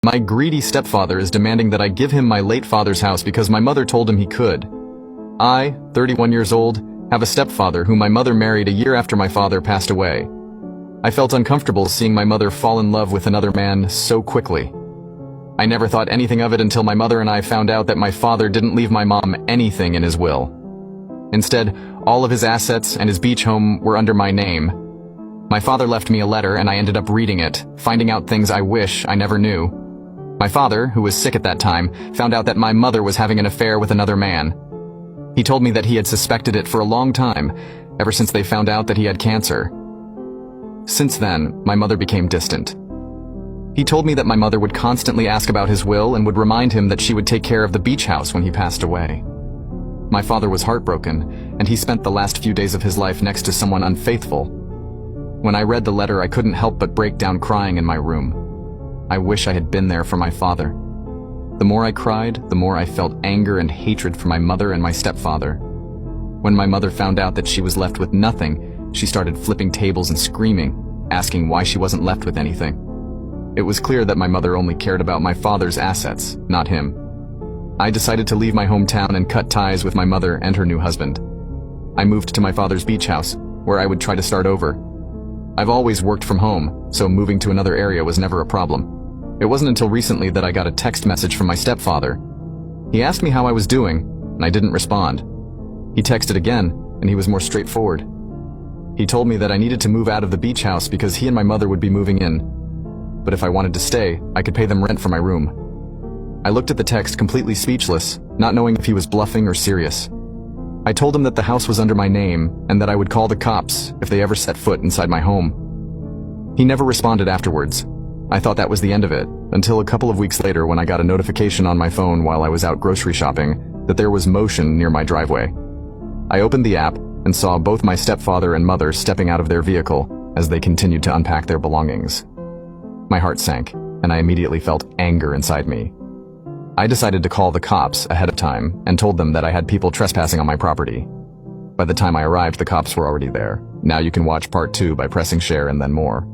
My greedy stepfather is demanding that I give him my late father's house because my mother told him he could. I, 31 years old, have a stepfather whom my mother married a year after my father passed away. I felt uncomfortable seeing my mother fall in love with another man so quickly. I never thought anything of it until my mother and I found out that my father didn't leave my mom anything in his will. Instead, all of his assets and his beach home were under my name. My father left me a letter and I ended up reading it, finding out things I wish I never knew. My father, who was sick at that time, found out that my mother was having an affair with another man. He told me that he had suspected it for a long time, ever since they found out that he had cancer. Since then, my mother became distant. He told me that my mother would constantly ask about his will and would remind him that she would take care of the beach house when he passed away. My father was heartbroken, and he spent the last few days of his life next to someone unfaithful. When I read the letter, I couldn't help but break down crying in my room. I wish I had been there for my father. The more I cried, the more I felt anger and hatred for my mother and my stepfather. When my mother found out that she was left with nothing, she started flipping tables and screaming, asking why she wasn't left with anything. It was clear that my mother only cared about my father's assets, not him. I decided to leave my hometown and cut ties with my mother and her new husband. I moved to my father's beach house, where I would try to start over. I've always worked from home, so moving to another area was never a problem. It wasn't until recently that I got a text message from my stepfather. He asked me how I was doing, and I didn't respond. He texted again, and he was more straightforward. He told me that I needed to move out of the beach house because he and my mother would be moving in. But if I wanted to stay, I could pay them rent for my room. I looked at the text completely speechless, not knowing if he was bluffing or serious. I told him that the house was under my name and that I would call the cops if they ever set foot inside my home. He never responded afterwards. I thought that was the end of it, until a couple of weeks later when I got a notification on my phone while I was out grocery shopping that there was motion near my driveway. I opened the app and saw both my stepfather and mother stepping out of their vehicle as they continued to unpack their belongings. My heart sank, and I immediately felt anger inside me. I decided to call the cops ahead of time and told them that I had people trespassing on my property. By the time I arrived, the cops were already there. Now you can watch part 2 by pressing share and then more.